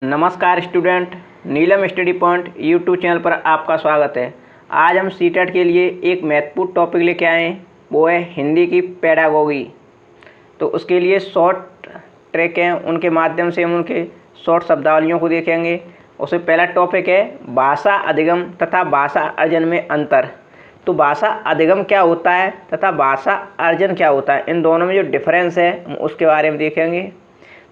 नमस्कार स्टूडेंट, नीलम study point YouTube channel पर आपका स्वागत है। आज हम सीटेट के लिए एक महत्वपूर्ण टॉपिक लेके आए हैं, वो है हिंदी की पेडागोगी। तो उसके लिए शॉर्ट ट्रैक हैं, उनके माध्यम से हम उनके शॉर्ट शब्दावलियों को देखेंगे। उसमें पहला टॉपिक है भाषा अधिगम तथा भाषा अर्जन में अंतर। तो भाषा अधिगम क्या होता है तथा भाषा अर्जन क्या होता है, इन दोनों में जो डिफरेंस है हम उसके बारे में देखेंगे।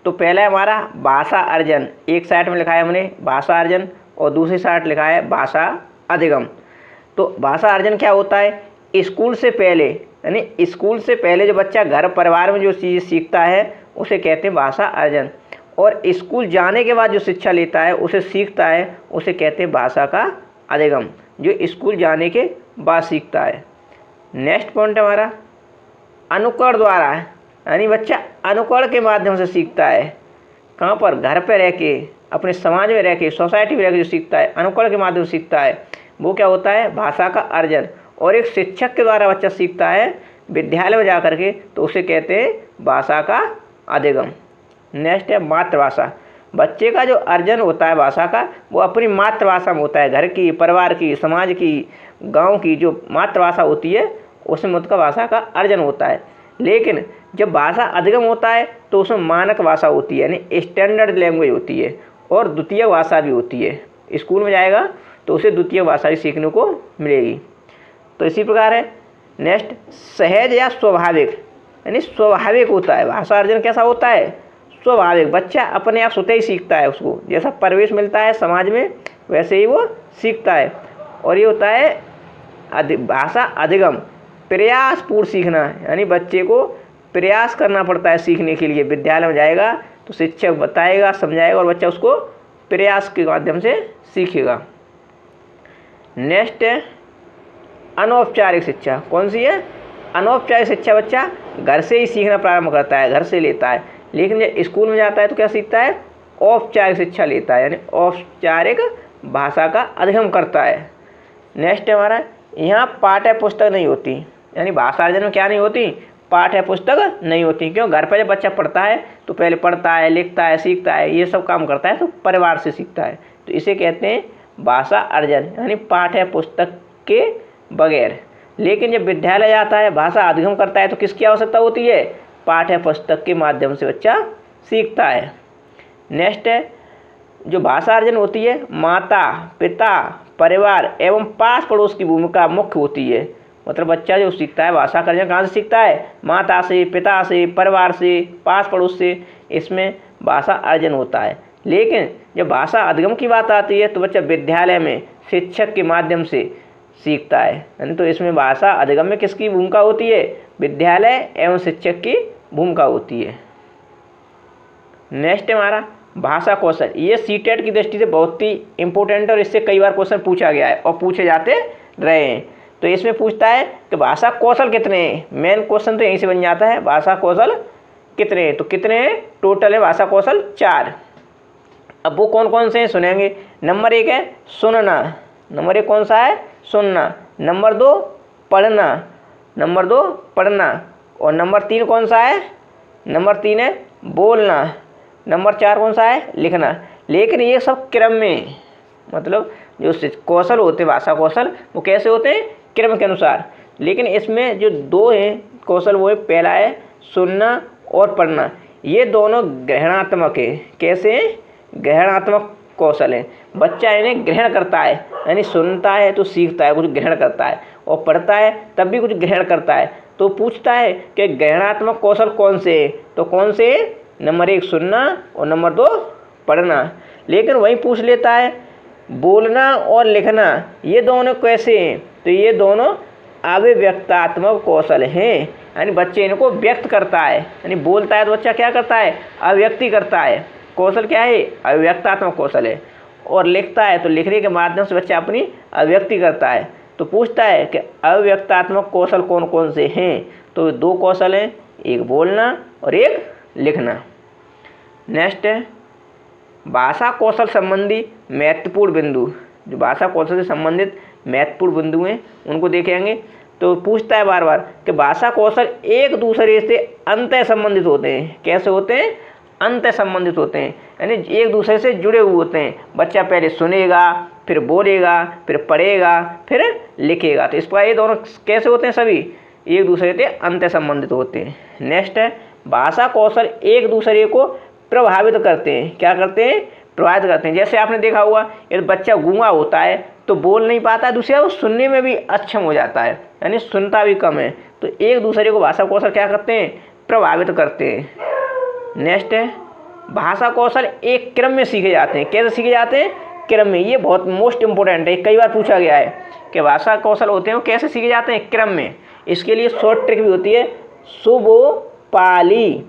तो पहला है हमारा भाषा अर्जन। एक साइड में लिखा है हमने भाषा अर्जन और दूसरी साइड लिखा है भाषा अधिगम। तो भाषा अर्जन क्या होता है? स्कूल से पहले, यानी स्कूल से पहले जो बच्चा घर परिवार में जो चीज़ सीखता है उसे कहते हैं भाषा अर्जन, और स्कूल जाने के बाद जो शिक्षा लेता है उसे सीखता है उसे कहते हैं भाषा का अधिगम, जो स्कूल जाने के बाद सीखता है। नेक्स्ट पॉइंट हमारा अनुकरण द्वारा है, यानी बच्चा अनुकरण के माध्यम से सीखता है। कहाँ पर? घर पे रह के, अपने समाज में रह के, सोसाइटी में रह के जो सीखता है, अनुकरण के माध्यम से सीखता है, वो क्या होता है? भाषा का अर्जन। और एक शिक्षक के द्वारा बच्चा सीखता है विद्यालय में जा कर के, तो उसे कहते हैं भाषा का अधिगम। नेक्स्ट है मातृभाषा। बच्चे का जो अर्जन होता है भाषा का, वो अपनी मातृभाषा में होता है। घर की, परिवार की, समाज की, गाँव की जो मातृभाषा होती है उसमें उसका भाषा का अर्जन होता है। लेकिन जब भाषा अधिगम होता है तो उसमें मानक भाषा होती है, यानी स्टैंडर्ड लैंग्वेज होती है, और द्वितीय भाषा भी होती है। स्कूल में जाएगा तो उसे द्वितीय भाषा भी सीखने को मिलेगी। तो इसी प्रकार है। नेक्स्ट सहज या स्वाभाविक, यानी स्वाभाविक होता है। भाषा अर्जन कैसा होता है? स्वाभाविक। बच्चा अपने आप स्वतः ही सीखता है, उसको जैसा परिवेश मिलता है समाज में वैसे ही वो सीखता है। और ये होता है भाषा अधिगम, प्रयासपूर्ण सीखना, यानी बच्चे को प्रयास करना पड़ता है सीखने के लिए। विद्यालय में जाएगा तो शिक्षक बताएगा, समझाएगा, और बच्चा उसको प्रयास के माध्यम से सीखेगा। नेक्स्ट है अनौपचारिक शिक्षा। कौन सी है? अनौपचारिक शिक्षा। बच्चा घर से ही सीखना प्रारंभ करता है, घर से लेता है, लेकिन जब स्कूल में जाता है तो क्या सीखता है? औपचारिक शिक्षा लेता है, यानी औपचारिक भाषा का अधिगम करता है। नेक्स्ट है हमारा, यहाँ पाठ्य पुस्तक नहीं होती, यानी भाषा अर्जन में क्या नहीं होती? पाठ्य पुस्तक नहीं होती। क्यों? घर पर जब बच्चा पढ़ता है तो पहले पढ़ता है, लिखता है, सीखता है, ये सब काम करता है, तो परिवार से सीखता है। तो इसे कहते हैं भाषा अर्जन, यानी पाठ्य पुस्तक के बगैर। लेकिन जब विद्यालय जाता है, भाषा अधिगम करता है, तो किसकी आवश्यकता होती है? पाठ्य पुस्तक के माध्यम से बच्चा सीखता है। नेक्स्ट है जो भाषा अर्जन होती है, माता पिता परिवार एवं पास पड़ोस की भूमिका मुख्य होती है। मतलब बच्चा जो सीखता है भाषा का अर्जन कहाँ से सीखता है? माता से, पिता से, परिवार से, पास पड़ोस से, इसमें भाषा अर्जन होता है। लेकिन जब भाषा अधिगम की बात आती है तो बच्चा विद्यालय में शिक्षक के माध्यम से सीखता है, यानी तो इसमें भाषा अधिगम में किसकी भूमिका होती है? विद्यालय एवं शिक्षक की भूमिका होती है। नेक्स्ट हमारा भाषा कौशल। ये सीटेट की दृष्टि से बहुत ही इंपॉर्टेंट, और इससे कई बार क्वेश्चन पूछा गया है और पूछे जाते रहे हैं। तो इसमें पूछता है कि भाषा कौशल कितने हैं। मेन क्वेश्चन तो यहीं से बन जाता है, भाषा कौशल कितने हैं। तो कितने हैं? टोटल है भाषा कौशल 4। अब वो कौन कौन से हैं सुनेंगे। नंबर 1 है सुनना। नंबर 1 कौन सा है? सुनना। नंबर 2 पढ़ना। नंबर 2 पढ़ना। और नंबर 3 कौन सा है? नंबर 3 है बोलना। नंबर 4 कौन सा है? लिखना। लेकिन ये सब क्रम में, मतलब जो कौशल होते हैं भाषा कौशल, वो कैसे होते हैं? क्रम के अनुसार। लेकिन इसमें जो 2 हैं कौशल, वो है पहला है सुनना और पढ़ना। ये दोनों ग्रहणात्मक है। कैसे हैं? ग्रहणात्मक कौशल है। बच्चा इन्हें ग्रहण करता है, यानी सुनता है तो सीखता है, कुछ ग्रहण करता है, और पढ़ता है तब भी कुछ ग्रहण करता है। तो पूछता है कि ग्रहणात्मक कौशल कौन से है? तो कौन से? नंबर 1 सुनना और नंबर 2 पढ़ना। लेकिन वही पूछ लेता है बोलना और लिखना ये दोनों कैसे हैं? तो ये दोनों अभिव्यक्तात्मक कौशल हैं, यानी बच्चे इनको व्यक्त करता है। यानी बोलता है तो बच्चा क्या करता है? अभिव्यक्ति करता है। कौशल क्या है? अभिव्यक्तात्मक कौशल है। और लिखता है तो लिखने के माध्यम से बच्चा अपनी अभिव्यक्ति करता है। तो पूछता है कि अभिव्यक्तात्मक कौशल कौन कौन से हैं? तो 2 कौशल हैं, एक बोलना और एक लिखना। नेक्स्ट है भाषा कौशल संबंधी महत्वपूर्ण बिंदु। जो भाषा कौशल से संबंधित महत्वपूर्ण बिंदु हैं उनको देखेंगे। तो पूछता है बार बार कि भाषा कौशल एक दूसरे से अंतः संबंधित होते हैं। कैसे होते हैं? अंतः संबंधित होते हैं। यानी एक दूसरे से जुड़े हुए होते हैं। बच्चा पहले सुनेगा, फिर बोलेगा, फिर पढ़ेगा, फिर लिखेगा। तो इस प्रकार ये दोनों कैसे होते हैं, सभी एक दूसरे से अंतर संबंधित होते हैं। नेक्स्ट है भाषा कौशल एक दूसरे को प्रभावित करते हैं। क्या करते हैं, प्रभावित करते हैं। जैसे आपने देखा होगा यदि बच्चा गूंगा होता है तो बोल नहीं पाता, दूसरा वो सुनने में भी अक्षम हो जाता है, यानी सुनता भी कम है। तो एक दूसरे को भाषा कौशल क्या करते हैं, प्रभावित करते हैं। नेक्स्ट है भाषा कौशल एक क्रम में सीखे जाते हैं। कैसे सीखे जाते हैं, क्रम में। ये बहुत मोस्ट इंपॉर्टेंट है, कई बार पूछा गया है कि भाषा कौशल होते हैं वो कैसे सीखे जाते हैं, क्रम में। इसके लिए शॉर्ट ट्रिक भी होती है, सुबोपाली।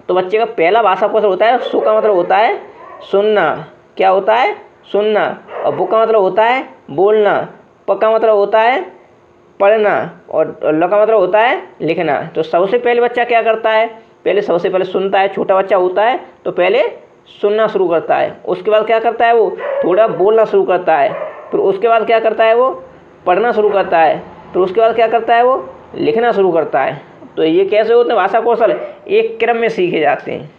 तो बच्चे का पहला भाषा कौशल होता है, सु का मतलब होता है सुनना। क्या होता है, सुनना। और बु का मतलब होता है बोलना। प का मतलब होता है पढ़ना। और ल का मतलब होता है लिखना। तो सबसे पहले बच्चा क्या करता है, पहले सबसे पहले सुनता है। छोटा बच्चा होता है तो पहले सुनना शुरू करता है, उसके बाद क्या करता है, वो थोड़ा बोलना शुरू करता है, फिर उसके बाद क्या करता है, वो पढ़ना शुरू करता है, फिर उसके बाद क्या करता है, वो लिखना शुरू करता है। तो ये कैसे होते हैं, भाषा कौशल एक क्रम में सीखे जाते हैं।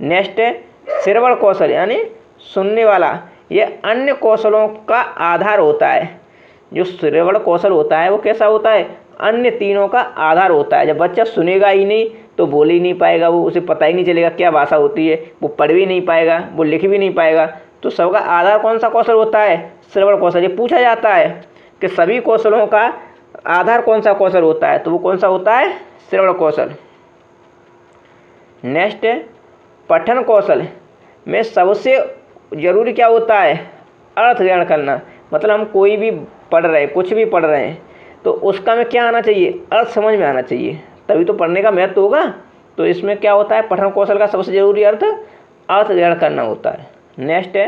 नेक्स्ट है श्रवण कौशल, यानी सुनने वाला। ये अन्य कौशलों का आधार होता है। जो श्रवण कौशल होता है वो कैसा होता है, अन्य तीनों का आधार होता है। जब बच्चा सुनेगा ही नहीं तो बोल ही नहीं पाएगा, वो उसे पता ही नहीं चलेगा क्या भाषा होती है, वो पढ़ भी नहीं पाएगा, वो लिख भी नहीं पाएगा। तो सबका आधार कौन सा कौशल होता है, श्रवण कौशल। ये पूछा जाता है कि सभी कौशलों का आधार कौन सा कौशल होता है, तो वो कौन सा होता है, श्रवण कौशल। नेक्स्ट है पठन कौशल में सबसे जरूरी क्या होता है, अर्थ ग्रहण करना। मतलब हम कोई भी पढ़ रहे हैं, कुछ भी पढ़ रहे हैं, तो उसका में क्या आना चाहिए, अर्थ समझ में आना चाहिए, तभी तो पढ़ने का महत्व होगा। तो इसमें क्या होता है, पठन कौशल का सबसे जरूरी अर्थ ग्रहण करना होता है। नेक्स्ट है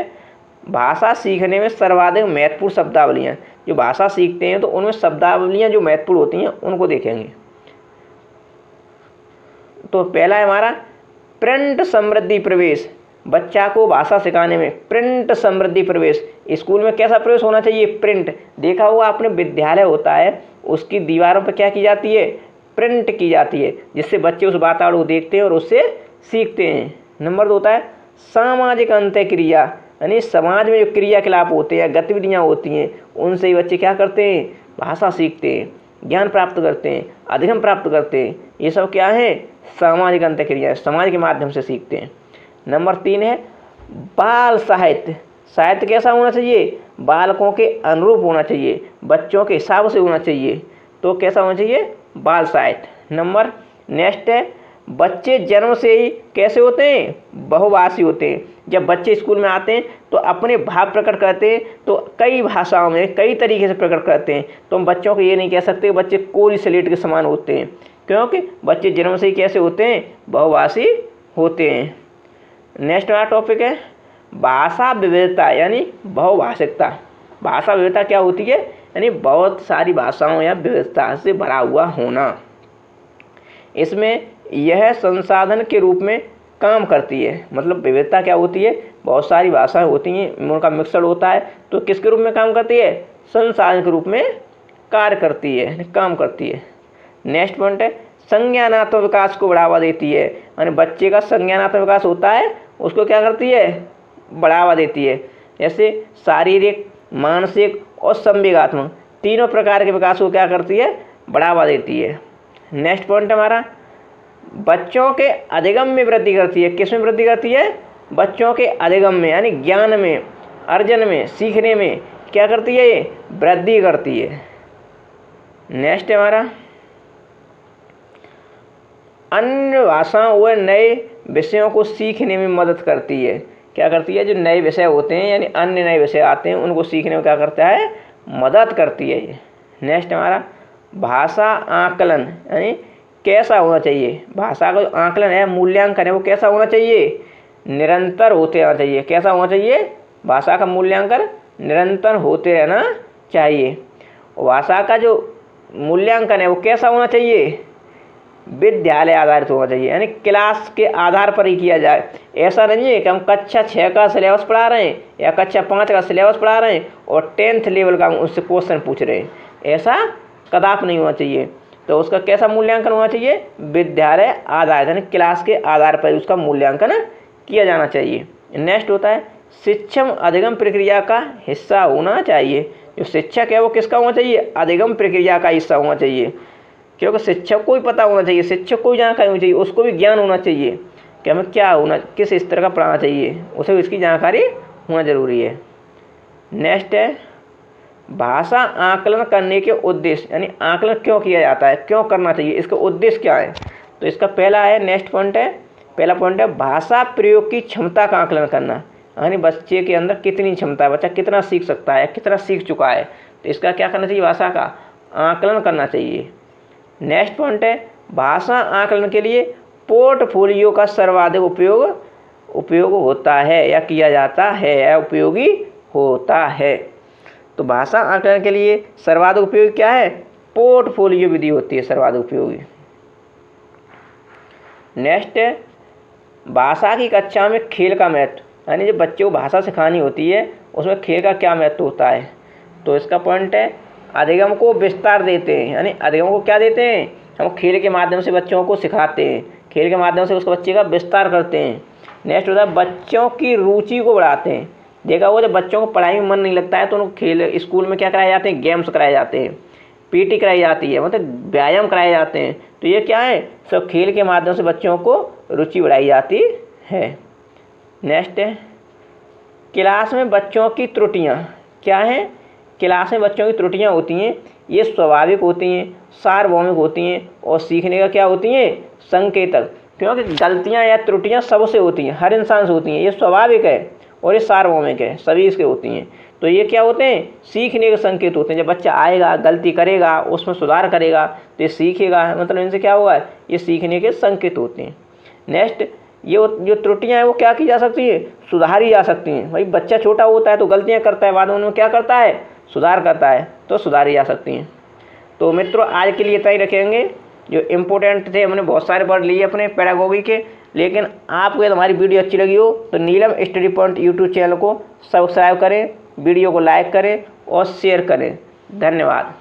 भाषा सीखने में सर्वाधिक महत्वपूर्ण शब्दावलियाँ। जो भाषा सीखते हैं तो उनमें शब्दावलियाँ जो महत्वपूर्ण होती हैं उनको देखेंगे। तो पहला है हमारा प्रिंट समृद्धि प्रवेश। बच्चा को भाषा सिखाने में प्रिंट समृद्धि प्रवेश। स्कूल में कैसा प्रवेश होना चाहिए, प्रिंट। देखा हुआ आपने, विद्यालय होता है उसकी दीवारों पर क्या की जाती है, प्रिंट की जाती है, जिससे बच्चे उस वातावरण को देखते हैं और उससे सीखते हैं। नंबर 2 होता है सामाजिक अंतःक्रिया, यानी समाज में जो क्रियाकलाप होते हैं, गतिविधियाँ होती हैं, उनसे ही बच्चे क्या करते हैं, भाषा सीखते हैं, ज्ञान प्राप्त करते हैं, अधिगम प्राप्त करते हैं। ये सब क्या है, सामाजिक अंतःक्रिया, समाज के माध्यम से सीखते हैं। नंबर 3 है बाल साहित्य। साहित्य कैसा होना चाहिए, बालकों के अनुरूप होना चाहिए, बच्चों के हिसाब से होना चाहिए। तो कैसा होना चाहिए, बाल साहित्य। नंबर नेक्स्ट है बच्चे जन्म से ही कैसे होते हैं, बहुभाषी होते हैं। जब बच्चे स्कूल में आते हैं तो अपने भाव प्रकट करते हैं, तो कई भाषाओं में कई तरीके से प्रकट करते हैं। तो हम बच्चों को ये नहीं कह सकते बच्चे कोरी स्लेट के समान होते हैं, क्योंकि बच्चे जन्म से ही कैसे होते हैं, बहुभाषी होते हैं। नेक्स्ट हमारा टॉपिक है भाषा विविधता, यानी बहुभाषिकता। भाषा विविधता क्या होती है, यानी बहुत सारी भाषाओं या विविधता से भरा हुआ होना। इसमें यह संसाधन के रूप में काम करती है। मतलब विविधता क्या होती है, बहुत सारी भाषाएं होती हैं, उनका मिक्सर होता है, तो किसके रूप में काम करती है, संसाधन के रूप में कार्य करती है, काम करती है। नेक्स्ट पॉइंट है संज्ञानात्मक विकास को बढ़ावा देती है। यानी बच्चे का संज्ञानात्मक विकास होता है, उसको क्या करती है, बढ़ावा देती है। जैसे शारीरिक, मानसिक और संवेगात्मक तीनों प्रकार के विकास को क्या करती है, बढ़ावा देती है। नेक्स्ट पॉइंट हमारा बच्चों के अधिगम में वृद्धि करती है। किस में वृद्धि करती है, बच्चों के अधिगम में, यानी ज्ञान में, अर्जन में, सीखने में क्या करती है, ये वृद्धि करती है। नेक्स्ट हमारा अन्य भाषाओं व नए विषयों को सीखने में मदद करती है। क्या करती है, जो नए विषय होते हैं यानी अन्य नए विषय आते हैं उनको सीखने में क्या करता है, मदद करती है ये। नेक्स्ट हमारा भाषा आकलन, यानी कैसा होना चाहिए, भाषा का जो आकलन है, मूल्यांकन है, वो कैसा होना चाहिए, निरंतर होते रहना चाहिए। कैसा होना चाहिए, भाषा का मूल्यांकन निरंतर होते रहना चाहिए। भाषा का जो मूल्यांकन है वो कैसा होना चाहिए, विद्यालय आधारित होना चाहिए, यानी क्लास के आधार पर ही किया जाए। ऐसा नहीं है कि हम कक्षा 6 का सिलेबस पढ़ा रहे हैं या कक्षा 5 का सिलेबस पढ़ा रहे हैं और 10th लेवल का उससे क्वेश्चन पूछ रहे हैं, ऐसा कदापि नहीं होना चाहिए। तो उसका कैसा मूल्यांकन होना चाहिए, विद्यालय आधारित, यानी क्लास के आधार पर उसका मूल्यांकन किया जाना चाहिए। नेक्स्ट होता है शिक्षण अधिगम प्रक्रिया का हिस्सा होना चाहिए। जो शिक्षक है वो किसका होना चाहिए? अधिगम प्रक्रिया का हिस्सा होना चाहिए, क्योंकि शिक्षक को भी पता होना चाहिए, शिक्षक को भी जानकारी होनी चाहिए, उसको भी ज्ञान होना चाहिए कि हमें क्या होना, किस स्तर का पढ़ाना चाहिए, उसे इसकी जानकारी होना जरूरी है। नेक्स्ट है भाषा आकलन करने के उद्देश्य, यानी आकलन क्यों किया जाता है, क्यों करना चाहिए, इसका उद्देश्य क्या है। तो इसका पहला है, नेक्स्ट पॉइंट है, पहला पॉइंट है भाषा प्रयोग की क्षमता का आकलन करना, यानी बच्चे के अंदर कितनी क्षमता है, बच्चा कितना सीख सकता है, कितना सीख चुका है, तो इसका क्या करना चाहिए, भाषा का आकलन करना चाहिए। नेक्स्ट पॉइंट है भाषा आकलन के लिए पोर्टफोलियो का सर्वाधिक उपयोग होता है या किया जाता है या उपयोगी होता है। तो भाषा आकलन के लिए सर्वाधिक उपयोगी क्या है? पोर्टफोलियो विधि होती है सर्वाधिक उपयोगी। नेक्स्ट है भाषा की कक्षा में खेल का महत्व, यानी जब बच्चे को भाषा सिखानी होती है उसमें खेल का क्या महत्व होता है। तो इसका पॉइंट है अधिगम को विस्तार देते हैं, यानी अधिगम को क्या देते हैं, हम खेल के माध्यम से बच्चों को सिखाते हैं, खेल के माध्यम से उसको बच्चे का विस्तार करते हैं। नेक्स्ट होता है बच्चों की रुचि को बढ़ाते हैं। देखा वो जब बच्चों को पढ़ाई में मन नहीं लगता है तो उनको खेल, स्कूल में क्या कराए जाते हैं, गेम्स कराए जाते हैं, पीटी कराई जाती है, मतलब व्यायाम कराए जाते हैं। तो ये क्या है, सब खेल के माध्यम से बच्चों को रुचि बढ़ाई जाती है। नेक्स्ट है क्लास में बच्चों की त्रुटियाँ क्या हैं, क्लास में बच्चों की त्रुटियाँ होती हैं, ये स्वाभाविक होती हैं, सार्वभौमिक होती हैं और सीखने का क्या होती हैं, संकेतक। क्योंकि गलतियाँ या त्रुटियाँ सबसे होती हैं, हर इंसान से होती हैं, ये स्वाभाविक है और ये सार्वभौमिक है, सभी इसके होती हैं। तो ये क्या होते हैं, सीखने के संकेत होते हैं। जब बच्चा आएगा, गलती करेगा, उसमें सुधार करेगा तो ये सीखेगा, मतलब इनसे क्या होगा, ये सीखने के संकेत होते हैं। नेक्स्ट ये जो त्रुटियाँ हैं वो क्या की जा सकती है, सुधारी जा सकती हैं। भाई बच्चा छोटा होता है तो गलतियाँ करता है, बाद में उनमें क्या करता है, सुधार करता है, तो सुधारी जा सकती हैं। तो मित्रों आज के लिए इतना ही रखेंगे। जो इम्पोर्टेंट थे हमने बहुत सारे वर्ड लिए अपने पेडागोगी के, लेकिन आपको यदि हमारी वीडियो अच्छी लगी हो तो नीलम स्टडी पॉइंट यूट्यूब चैनल को सब्सक्राइब करें, वीडियो को लाइक करें और शेयर करें। धन्यवाद।